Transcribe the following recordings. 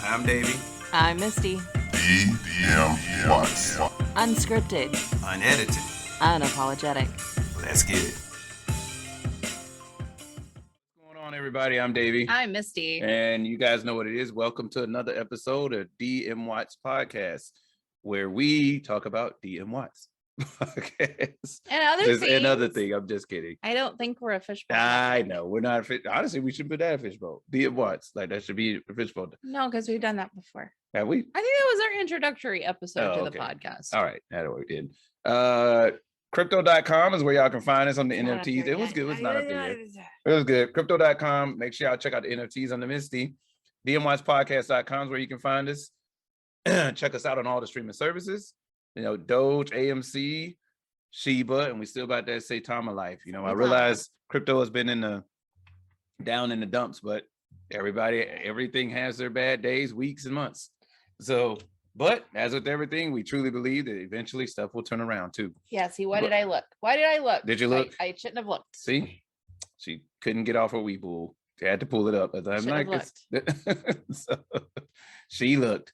I'm Davey. I'm Misty. DMWATS. Unscripted. Unedited. Unapologetic. Let's get it. What's going on, everybody? I'm Davey. I'm Misty. And you guys know what it is. Welcome to another episode of DMWATS podcast, where we talk about DMWATS. Podcast. And other things. Another thing. I'm just kidding. I don't think we're a fishbowl. I know we're not a fish. Honestly, we should put that a fishbowl. DMWATS. Like that should be a fishbowl. No, because we've done that before. Have we? I think that was our introductory episode to the okay. podcast. All right. That's what we did. Crypto.com is where y'all can find us on the NFTs. It was good. It was not up there. It was good. Crypto.com. Make sure y'all check out the NFTs on the Misti. DMWATSpodcast.com is where you can find us. Check us out on all the streaming services. You know, Doge, AMC, Shiba, and we still about that say time of life. You know, I realize crypto has been down in the dumps, but everything has their bad days, weeks, and months. So, but as with everything, we truly believe that eventually stuff will turn around too. Yeah, see, did I look? Why did I look? Did you look? I shouldn't have looked. See, she couldn't get off her wee bull. She had to pull it up. I'm like, so, she looked.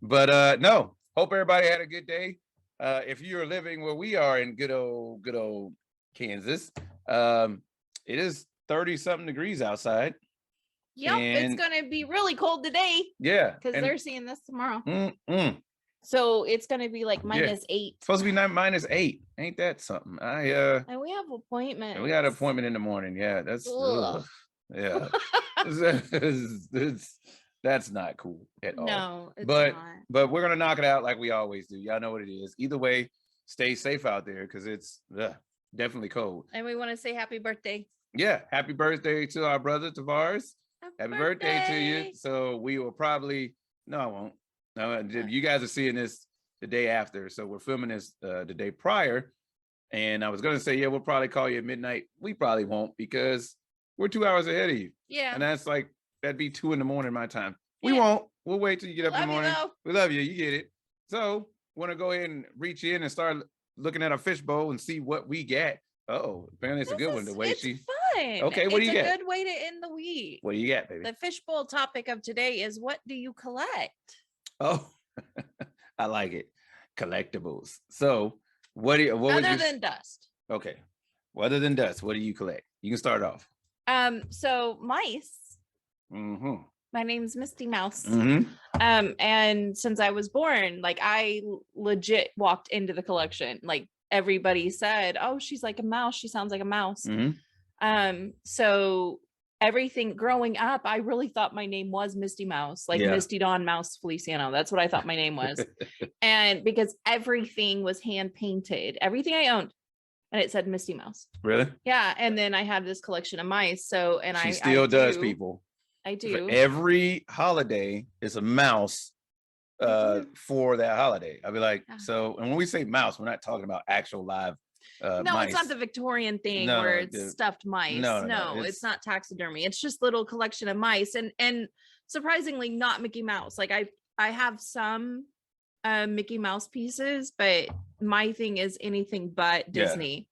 But no, hope everybody had a good day. If you're living where we are in good old Kansas, it is 30-something degrees outside. Yep, and it's gonna be really cold today. Yeah, because they're seeing this tomorrow. So it's gonna be like -8. Supposed to be -8. Ain't that something? And we have appointments. We got an appointment in the morning. Yeah, that's yeah. That's not cool at all. No, it's but not. But we're gonna knock it out like we always do. Y'all know what it is. Either way, stay safe out there because it's definitely cold. And we want to say happy birthday. Yeah, happy birthday to our brother Tavares. Happy birthday to you. So we will probably no, I won't. No, you guys are seeing this the day after. So we're filming this the day prior. And I was gonna say, yeah, we'll probably call you at midnight. We probably won't because we're 2 hours ahead of you. Yeah. And that'd be 2 a.m. my time. We won't. We'll wait till you get up in the morning. We love you. You get it. So want to go ahead and reach in and start looking at our fishbowl and see what we get. Oh, apparently it's a good one. The way she fun. Okay, what do you get? It's a good way to end the week. What do you get, baby? The fishbowl topic of today is what do you collect? Oh, I like it. Collectibles. So what other than dust? Okay. Well, other than dust, what do you collect? You can start off. So mice. Mm-hmm. My name's Misty Mouse. Mm-hmm. And since I was born, like I legit walked into the collection. Like everybody said, oh, she's like a mouse. She sounds like a mouse. Mm-hmm. So everything growing up, I really thought my name was Misty Mouse, like Misty Dawn Mouse Feliciano. That's what I thought my name was. And because everything was hand painted, everything I owned, and it said Misty Mouse. Really? Yeah. And then I had this collection of mice. So, and she still does, people. I do. For every holiday is a mouse for that holiday. I'll be like, so, and when we say mouse, we're not talking about actual live mice. It's not the Victorian thing where it's stuffed mice. No, it's not taxidermy. It's just little collection of mice, and surprisingly not Mickey Mouse. Like I have some Mickey Mouse pieces, but my thing is anything but Disney.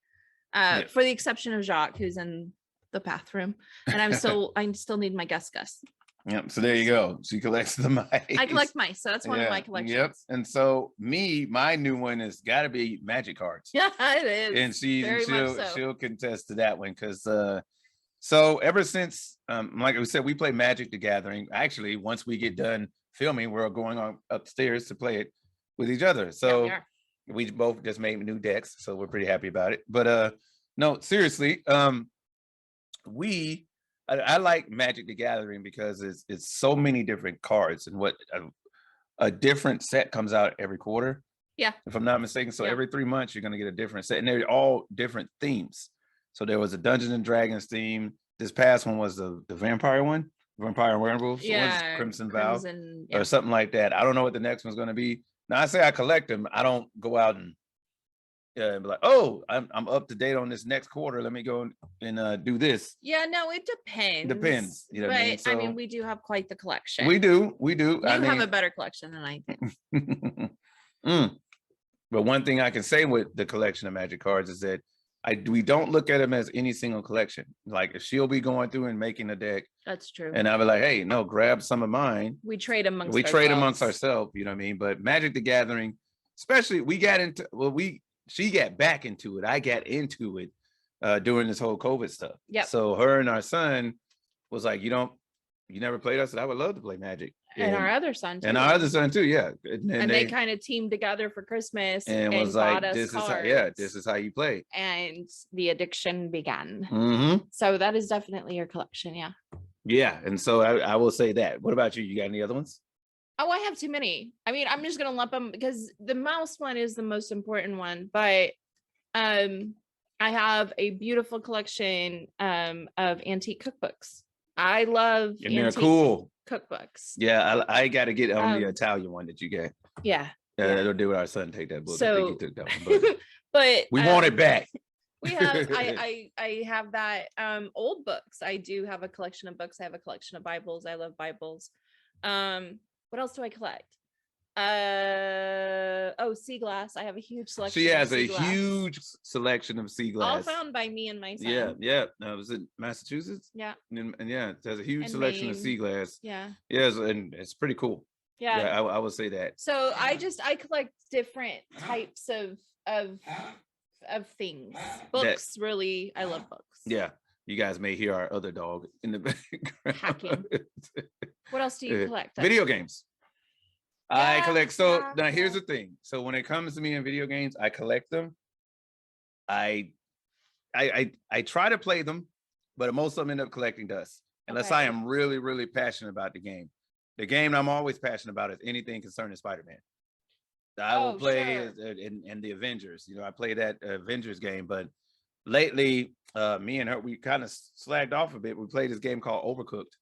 For the exception of Jacques, who's in the bathroom, and I still need my Gus. Yep. So there you go. She collects the mice. I collect mice, so that's one of my collections. Yep. And so my new one has got to be magic cards. Yeah, it is. And she'll contest to that one because so ever since like we said, we play Magic the Gathering. Actually, once we get done filming, we're going on upstairs to play it with each other. So we both just made new decks, so we're pretty happy about it. But no, seriously, I like Magic the Gathering because it's so many different cards and what a different set comes out every quarter. Yeah. If I'm not mistaken. So every 3 months, you're going to get a different set and they're all different themes. So there was a Dungeons and Dragons theme. This past one was the vampire one, Vampire and Werewolves. Yeah. Crimson Vow or something like that. I don't know what the next one's going to be. Now I say I collect them. I don't go out and be like, oh, I'm up to date on this next quarter. Let me go and do this. Yeah, no, it depends. Depends. You know what I mean? So, I mean, we do have quite the collection. We do. You have a better collection than I do. But one thing I can say with the collection of Magic cards is that we don't look at them as any single collection. Like she'll be going through and making a deck. That's true. And I'll be like, hey, no, grab some of mine. We trade amongst ourselves, you know what I mean? But Magic the Gathering, especially she got back into it. I got into it during this whole COVID stuff. Yeah. So her and our son was like, you never played us? I would love to play Magic. And our other son too. And our other son too, yeah. And they kind of teamed together for Christmas and was bought like, us cards. this is how you play. And the addiction began. Mm-hmm. So that is definitely your collection, yeah. Yeah, and so I will say that. What about you? You got any other ones? Oh, I have too many. I mean, I'm just gonna lump them because the mouse one is the most important one. But I have a beautiful collection of antique cookbooks. I love and they're cool cookbooks. Yeah, I got to get on the Italian one that you get. Yeah. It'll do with our son take that book. So, I think he took that one, but we want it back. We have I have that old books. I do have a collection of books. I have a collection of Bibles. I love Bibles. What else do I collect? Sea glass. I have a huge selection. She has a huge selection of sea glass. All found by me and my son. Yeah. Was it Massachusetts? Yeah. And yeah, it has a huge selection of sea glass. Yeah. Yes, and it's pretty cool. Yeah. I would say that. So I collect different types of things. Books, really. I love books. Yeah. You guys may hear our other dog in the background. Hacking. What else do you collect? Video games. I collect. So now here's the thing. So when it comes to me in video games, I collect them. I try to play them, but most of them end up collecting dust. Unless I am really, really passionate about the game. The game I'm always passionate about is anything concerning Spider-Man. I will play in the Avengers. I play that Avengers game, but lately, me and her, we kind of slagged off a bit. We played this game called Overcooked.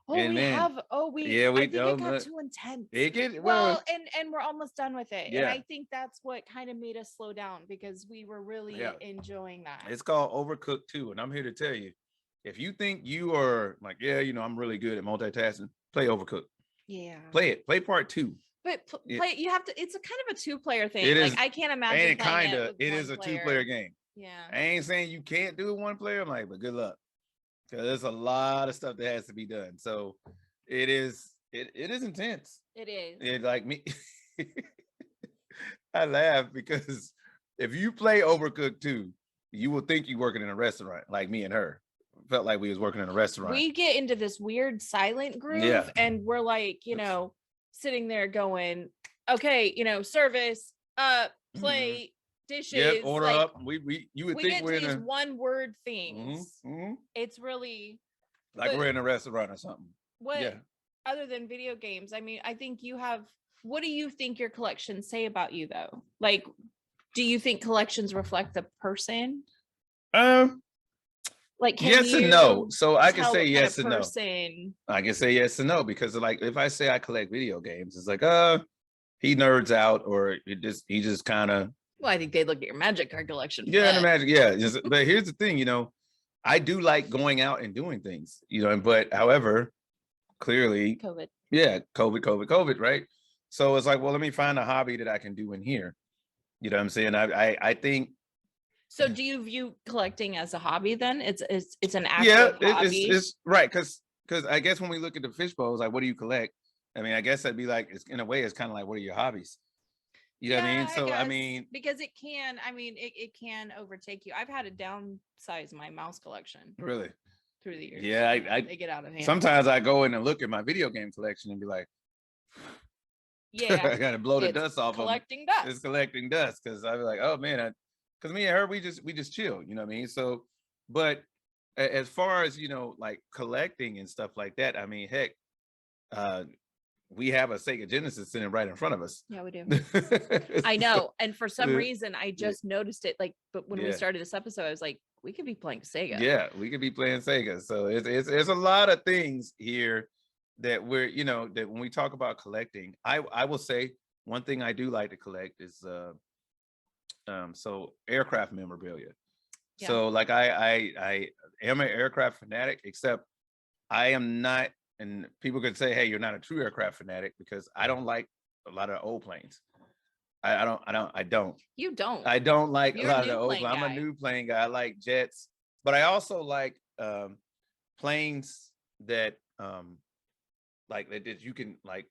Oh, and I think it got too intense. And we're almost done with it. Yeah. And I think that's what kind of made us slow down because we were really enjoying that. It's called Overcooked 2. And I'm here to tell you, if you think you are like, I'm really good at multitasking, play Overcooked. Yeah. Play it. Play part 2. But you have to, it's a kind of a 2-player thing. It is, I can't imagine. And it is a 2-player game. Yeah. I ain't saying you can't do it 1 player. I'm like, but good luck. Because there's a lot of stuff that has to be done. So it is intense. It is. It like me. I laugh because if you play Overcooked 2, you will think you're working in a restaurant like me and her. Felt like we was working in a restaurant. We get into this weird silent groove and we're like, sitting there going, okay, service, plate, dishes, order up. You would think get we're to these in one word things. It's really like we're in a restaurant or something. Other than video games, I mean, I think you have. What do you think your collections say about you, though? Like, do you think collections reflect the person? Like, yes and no. So I can say yes and no. I can say yes and no because, like, if I say I collect video games, it's like, he nerds out, or he just kind of. Well, I think they look at your Magic card collection. Yeah, the Magic. Yeah, but here's the thing, I do like going out and doing things, but however, clearly, COVID. Yeah, COVID, right? So it's like, well, let me find a hobby that I can do in here. You know what I'm saying? I think. So do you view collecting as a hobby then? It's an active hobby? It's right, because I guess when we look at the fishbowl, like, what do you collect? I mean, I guess that'd be like, in a way, it's kind of like, what are your hobbies? You know what I mean? So I mean, because it can overtake you. I've had to downsize my mouse collection. Really? Through the years. Yeah, they get out of hand. Sometimes I go in and look at my video game collection and be like, I gotta blow the dust off. Collecting dust. It's collecting dust because I'd be like, oh man, because me and her, we just chill. You know what I mean? So, but as far as like collecting and stuff like that, I mean, heck, we have a Sega Genesis sitting right in front of us. Yeah, we do. I know. And for some reason, I just noticed it. But when we started this episode, I was like, we could be playing Sega. Yeah, we could be playing Sega. So it's a lot of things here that we're, that when we talk about collecting, I will say one thing I do like to collect is so aircraft memorabilia. Yeah. So like I am an aircraft fanatic, except I am not. And people could say, hey, you're not a true aircraft fanatic because I don't like a lot of old planes. I don't. You don't. I don't like You're a lot of the old. I'm a new plane guy. I like jets, but I also like planes that like that you can like.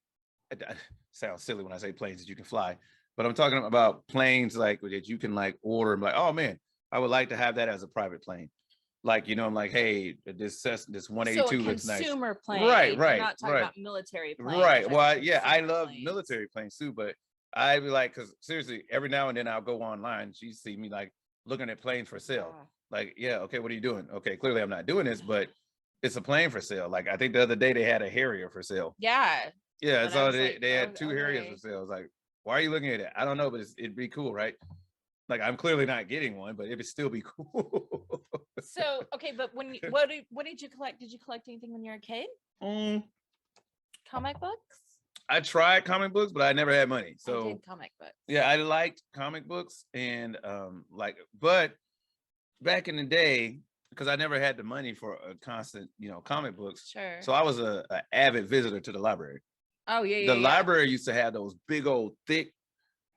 It sounds silly when I say planes that you can fly, but I'm talking about planes like that you can like order. I'm like, oh man, I would like to have that as a private plane. Like, you know, I'm like, hey, this 182 looks nice. Consumer plane. Right. You're not talking about military planes. Right. Well, yeah, I love military planes too, but I be like, because seriously, every now and then I'll go online. She see me like looking at planes for sale. Like, yeah, okay, what are you doing? Okay, clearly I'm not doing this, but it's a plane for sale. Like, I think the other day they had a Harrier for sale. Yeah. Yeah, so they had 2 Harriers for sale. I was like, why are you looking at it? I don't know, but it'd be cool, right? Like, I'm clearly not getting one, but it would still be cool. So, okay, but what did you collect? Did you collect anything when you were a kid? Comic books? I tried comic books, but I never had money. So I did comic books. Yeah, I liked comic books and but back in the day, because I never had the money for a constant, comic books. Sure. So I was a avid visitor to the library. Oh yeah. The library used to have those big old thick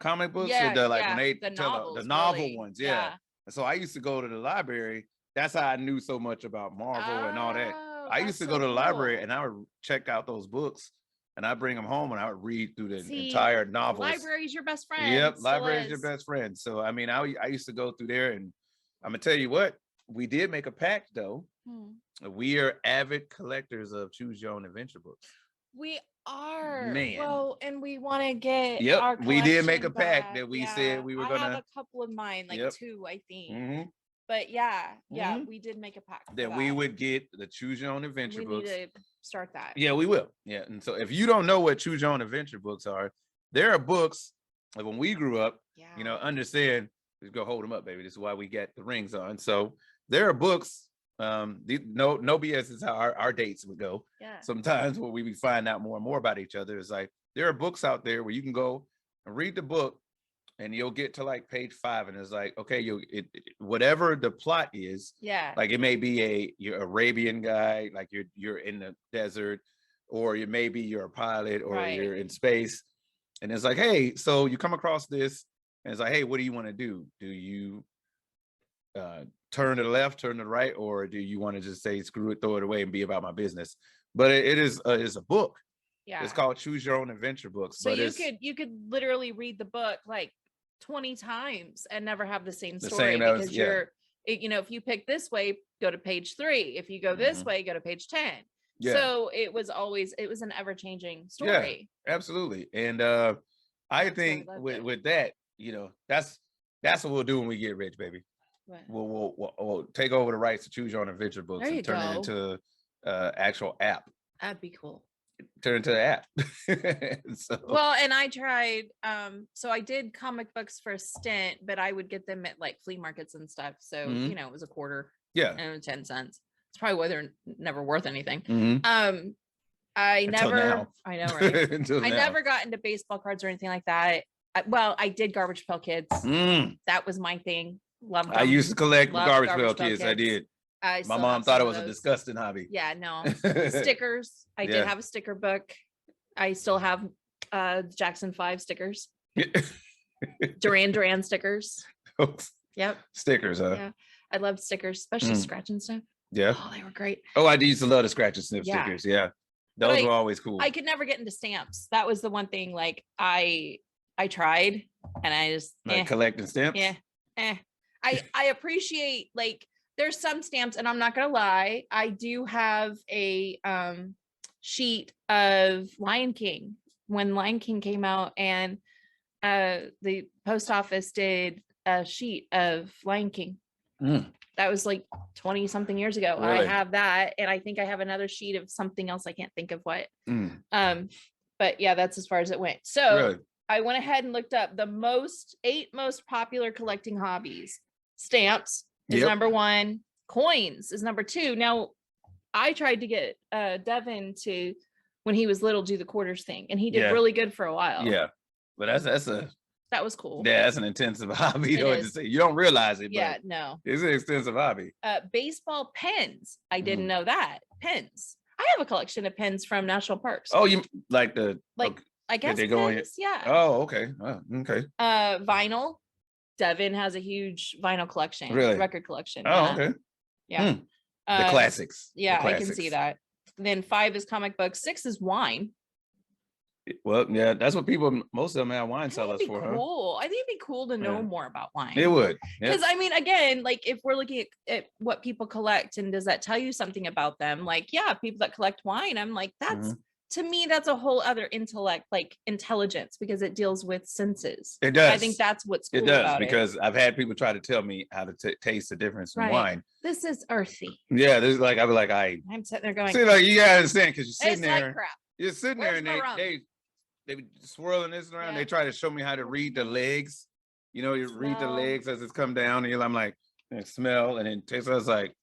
comic books. Yeah, when they tell the novel ones. Yeah. And so I used to go to the library. That's how I knew so much about Marvel and all that. I used to go to the library and I would check out those books and I bring them home and I would read through the entire novel. Library's your best friend. Yep, library's your best friend. So I mean, I used to go through there, and I'm gonna tell you what, we did make a pact though. We are avid collectors of Choose Your Own Adventure books. We are, man. Well, and we want to get. Yep, we did make a pact that we said we were gonna. I have a couple of mine, like 2, I think. But we did make a pact that we would get the Choose Your Own Adventure books. We need to start that. Yeah, we will. Yeah, and so if you don't know what Choose Your Own Adventure books are, there are books like when we grew up. Understand. Just go hold them up, baby. This is why we get the rings on. So there are books. No BS is how our dates would go. Yeah. Sometimes when we find out more and more about each other, it's like there are books out there where you can go and read the book. And you'll get to like page 5, and it's like, okay, whatever the plot is, like it may be you're Arabian guy, like you're in the desert, or you're a pilot, or you're in space, and it's like, hey, so you come across this, and it's like, hey, what do you want to do? Do you turn to the left, turn to the right, or do you want to just say screw it, throw it away, and be about my business? But it's a book. Yeah, it's called Choose Your Own Adventure books. So you could literally read the book like 20 times and never have the same story because if you pick this way, go to page 3. If you go this way, go to page 10. Yeah. So it was an ever-changing story. Yeah, absolutely. And I think with that, that's what we'll do when we get rich, baby. What? We'll take over the rights to Choose Your Own Adventure books and turn it into actual app. That'd be cool. Turn into the app. Well, and I tried so I did comic books for a stint, but I would get them at like flea markets and stuff, so it was a quarter and 10 cents. It's probably why they're never worth anything. I know, right? I never got into baseball cards or anything like that. I did Garbage Pail Kids. That was my thing. Loved them. I used to collect Garbage Pail Kids. I did. My mom thought it was a disgusting hobby. Yeah, no. Stickers. I did have a sticker book. I still have Jackson 5 stickers. Duran stickers. Yep. Stickers, huh? Yeah. I loved stickers, especially scratch and stuff. Yeah. Oh, they were great. Oh, I used to love the scratch and sniff stickers. Yeah. Those were always cool. I could never get into stamps. That was the one thing, like I tried and I just collecting stamps. Yeah. I appreciate, like, there's some stamps, and I'm not gonna lie, I do have a sheet of Lion King when Lion King came out, and the post office did a sheet of Lion King. That was like 20 something years ago. Really? I have that, and I think I have another sheet of something else. I can't think of what. But yeah, that's as far as it went. So really? I went ahead and looked up the 8 most popular collecting hobbies. Stamps is number 1. Coins is number 2. Now, I tried to get Devin to, when he was little, do the quarters thing, and he did really good for a while. Yeah, but that was cool. Yeah, that's an intensive hobby. You don't realize it. Yeah, no, it's an extensive hobby. Baseball pens. I didn't know that. Pens. I have a collection of pens from national parks. Oh, you like I guess they go pins, yeah. Oh, okay. Okay. Vinyl. Devin has a huge vinyl collection, really? record collection. Oh, yeah. okay. Yeah. The classics. Yeah, the classics. I can see that. Then 5 is comic books. 6 is wine. Well, yeah, that's what people, most of them have wine cellars for. Cool. I think it'd be cool to know more about wine. It would. Because I mean, again, like if we're looking at what people collect and does that tell you something about them? Like, yeah, people that collect wine, I'm like, that's to me, that's a whole other intellect, like intelligence, because it deals with senses. It does. I think that's what's cool. It does, because I've had people try to tell me how to taste the difference in wine. This is earthy. Yeah, this is like, I'd be like, I'm sitting there going, see, like, you gotta understand, because you're sitting there. Like crap. You're sitting there and they be swirling this around. They try to show me how to read the legs. You know, you read the legs as it's come down, and I'm like, smell, and then taste. I was like,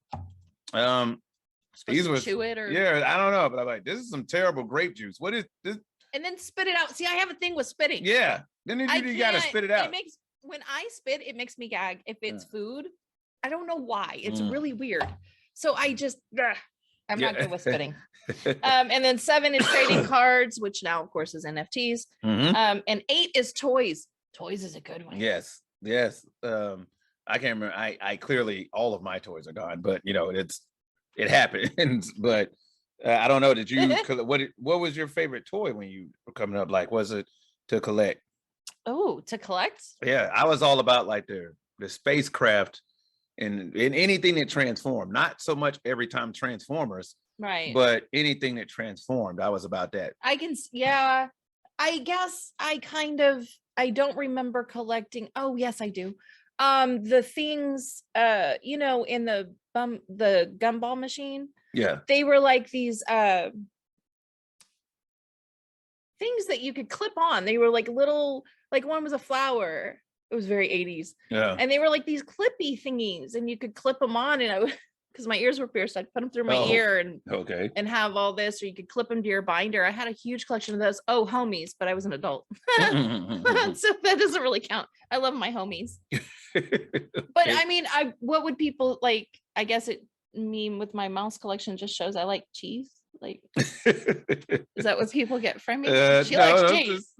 these were chew it, or I don't know, but I'm like, this is some terrible grape juice. What is this? And then spit it out. See, I have a thing with spitting. Yeah, then you gotta spit it out. When I spit, it makes me gag. If it's food, I don't know why. It's really weird. So I just, I'm not good with spitting. And then 7 is trading cards, which now of course is NFTs. And 8 is toys. Toys is a good one. Yes. I can't remember. I clearly, all of my toys are gone, but you know, it happens. But I don't know. Did you? What was your favorite toy when you were coming up? Like, was it to collect? Oh, to collect? Yeah, I was all about like the spacecraft and anything that transformed. Not so much every time Transformers. Right. But anything that transformed, I was about that. I guess I don't remember collecting. Oh, yes, I do. The things, you know, in the gumball machine. Yeah. They were like these things that you could clip on. They were like little, like one was a flower. It was very 80s. Yeah. And they were like these clippy thingies, and you could clip them on, and I would, because my ears were pierced, I'd put them through my ear and have all this, or you could clip them to your binder. I had a huge collection of those. Oh, homies, but I was an adult. So that doesn't really count. I love my homies. But I mean, what would people like? I guess it mean with my mouse collection just shows I like cheese. Like, is that what people get from me? She likes cheese.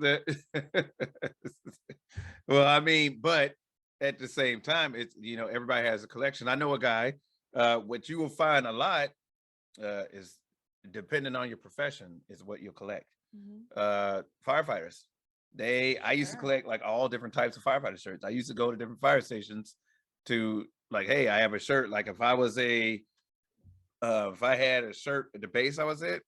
Well, I mean, but at the same time, it's, you know, everybody has a collection. I know a guy. What you will find a lot is, depending on your profession, is what you'll collect. Firefighters. I used to collect like all different types of firefighter shirts. I used to go to different fire stations to like, hey, I have a shirt. Like if I had a shirt at the base I was at,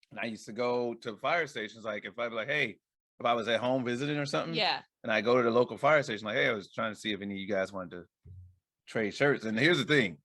and I used to go to fire stations. Like if I'd be like, hey, if I was at home visiting or something, and I go to the local fire station, like, hey, I was trying to see if any of you guys wanted to trade shirts. And here's the thing,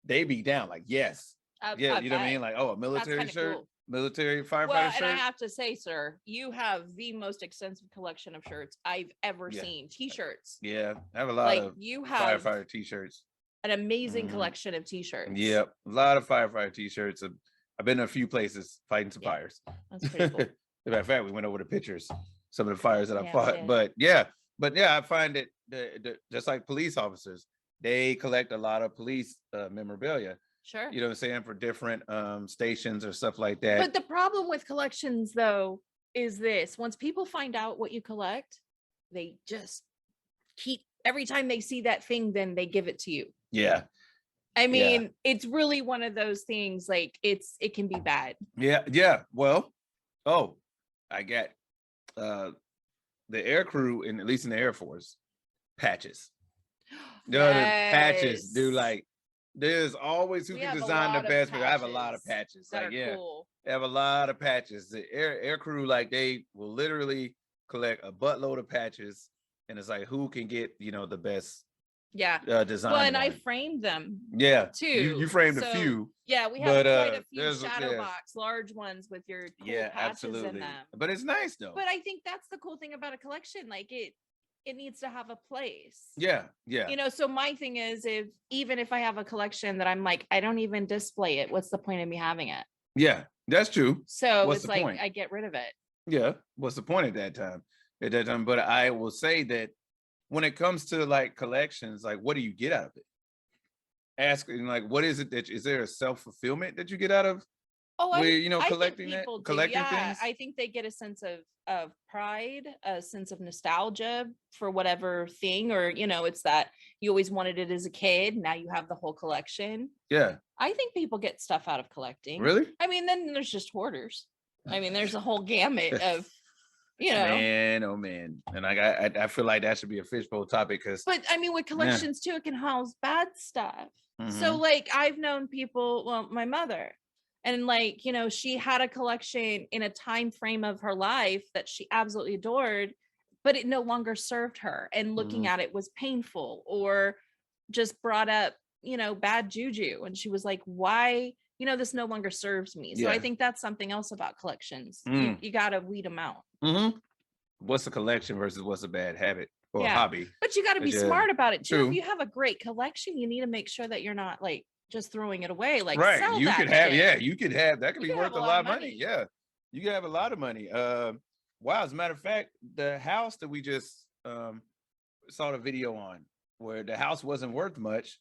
they be down like, yes. Yeah, you know what I mean? Like, oh, a military shirt, cool. Military firefighter shirt. And I have to say, sir, you have the most extensive collection of shirts I've ever seen. T-shirts. Yeah, I have a lot of firefighter T-shirts. An amazing collection of T-shirts. Yep, a lot of firefighter T-shirts. I've been to a few places fighting some fires. That's pretty cool. As a matter of fact, we went over the pictures, some of the fires that I fought. But yeah, I find it just like police officers, they collect a lot of police memorabilia. Sure. You know what I'm saying? For different stations or stuff like that. But the problem with collections, though, is this. Once people find out what you collect, they just keep, every time they see that thing, then they give it to you. Yeah. I mean, it's really one of those things, like it can be bad. Yeah. Well, I get the air crew, at least in the Air Force, patches. The patches, dude, like there's always who can design the best, but I have a lot of patches. Like, cool. They have a lot of patches. The air crew, like they will literally collect a buttload of patches, and it's like who can get, you know, the best design. Well, and I framed them. Yeah, too. You framed a few. Yeah, we have quite a few shadow box, large ones with your cool patches in them. But it's nice though. But I think that's the cool thing about a collection. Like it needs to have a place. Yeah. You know, so my thing is, even if I have a collection that I'm like, I don't even display it, what's the point of me having it? Yeah, that's true. So what's it's like point? I get rid of it. Yeah. What's the point at that time? But I will say that when it comes to like collections, like what do you get out of it? Asking like, what is it is there a self-fulfillment that you get out of collecting things. I think they get a sense of pride, a sense of nostalgia for whatever thing, or it's that you always wanted it as a kid. Now you have the whole collection. Yeah. I think people get stuff out of collecting. Really? I mean, then there's just hoarders. I mean, there's a whole gamut of, Man, oh man. And I feel like that should be a fishbowl topic but I mean, with collections too, it can house bad stuff. So like I've known people, well, my mother, and like, she had a collection in a time frame of her life that she absolutely adored, but it no longer served her. And looking at it was painful or just brought up, bad juju. And she was like, why, this no longer serves me. So I think that's something else about collections. You got to weed them out. What's a collection versus what's a bad habit or a hobby? But you got to be smart about it too. True. If you have a great collection, you need to make sure that you're not like just throwing it away. Like, right. You could have that could be worth a lot of money. Yeah. You can have a lot of money. Wow. As a matter of fact, the house that we just saw the video on, where the house wasn't worth much,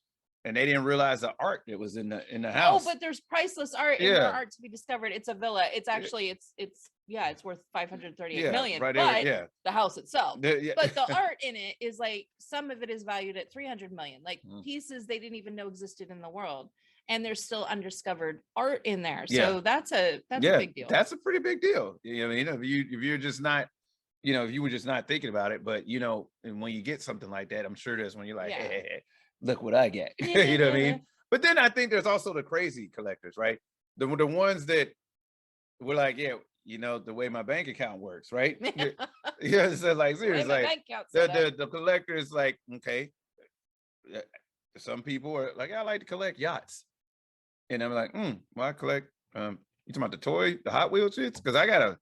and they didn't realize the art that was in the house. Oh, but there's priceless art in the art to be discovered. It's a villa. It's actually it's worth 538 million. Right, but the house itself. But the art in it is like, some of it is valued at 300 million. Like pieces they didn't even know existed in the world, and there's still undiscovered art in there. So that's a big deal. That's a pretty big deal. I mean, if you're just not, if you were just not thinking about it, but and when you get something like that, I'm sure there's when you're like, hey, look what I get. You know what I mean? But then I think there's also the crazy collectors, right? The ones that were like, the way my bank account works, right? So like seriously, like the collectors, like, okay, some people are like, I like to collect yachts, and I'm like, well, I collect. You talking about the Hot Wheels shits? Because I got a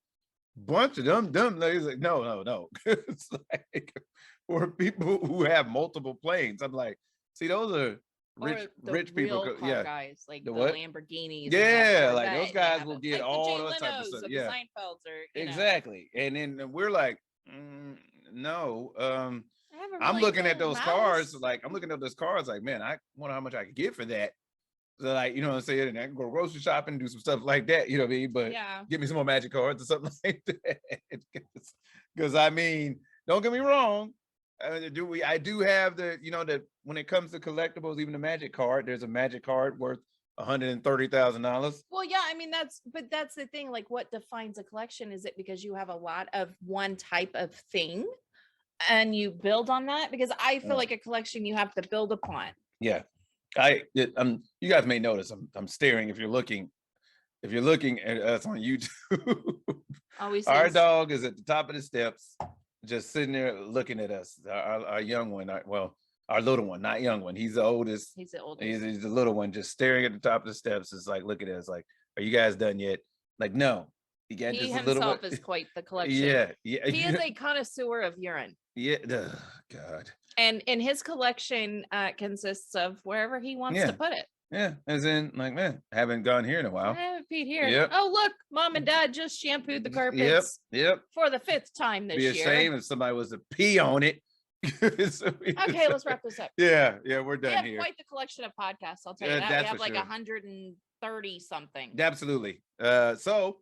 bunch of them. He's like, no. It's like for people who have multiple planes. I'm like, see, those are rich people. Guys like the Lamborghinis. Yeah, like those guys will get like all those type of stuff. The Seinfelds or exactly. And then we're like, no. I'm looking at those cars. Like, I'm looking at those cars. Like, man, I wonder how much I could get for that. So like, you know what I'm saying? And I can go grocery shopping, do some stuff like that. You know what I mean? But give me some more magic cards or something like that. Because I mean, don't get me wrong. I do have the when it comes to collectibles, even the magic card, there's a magic card worth $130,000. Well, yeah, I mean that's the thing. Like, what defines a collection? Is it because you have a lot of one type of thing and you build on that? Because I feel like a collection you have to build upon. Yeah, you guys may notice I'm staring. If you're looking at us on YouTube, our dog is at the top of the steps, just sitting there looking at us. Our young one, our little one, not young one. He's the oldest. He's the little one, just staring at the top of the steps. It's like, look at us. Like, are you guys done yet? Like, no. He himself is quite the collection. Yeah. He is a connoisseur of urine. Yeah. God. And his collection consists of wherever he wants to put it. Yeah, as in, like, man, haven't gone here in a while. I haven't peed here. Yep. Oh, look, mom and dad just shampooed the carpets. Yep. For the 5th time this year. Be a shame if somebody was to pee on it. Okay, let's wrap this up. Yeah, we're done here. Quite the collection of podcasts, I'll tell you that. We have like 130 something. Absolutely. So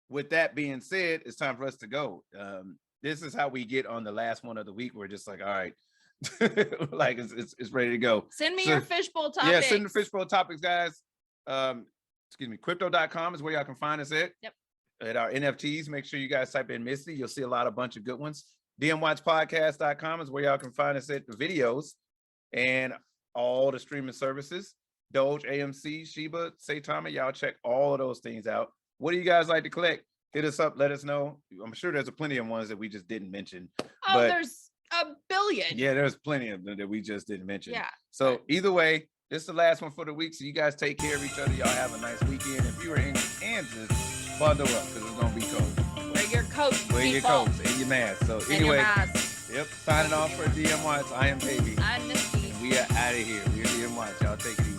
with that being said, it's time for us to go. This is how we get on the last one of the week. We're just like, all right. Like it's ready to go. Send me your fishbowl topics. Yeah, send the fishbowl topics, guys. Excuse me, crypto.com is where y'all can find us at. Yep. At our NFTs. Make sure you guys type in Misty. You'll see a bunch of good ones. DMWATSpodcast.com is where y'all can find us at the videos and all the streaming services. Doge, AMC, Shiba, Saitama. Y'all check all of those things out. What do you guys like to collect? Hit us up, let us know. I'm sure there's plenty of ones that we just didn't mention. Oh, there's a billion. Yeah, there's plenty of them that we just didn't mention. Yeah. So either way, this is the last one for the week. So you guys take care of each other. Y'all have a nice weekend. If you are in Kansas, bundle up because it's gonna be cold. Wear your coats. Wear your coats and your mask. So anyway, yep. Signing off for DMWATS. I am KB. I'm Misti. We are out of here. We're DMWATS. Y'all take it easy.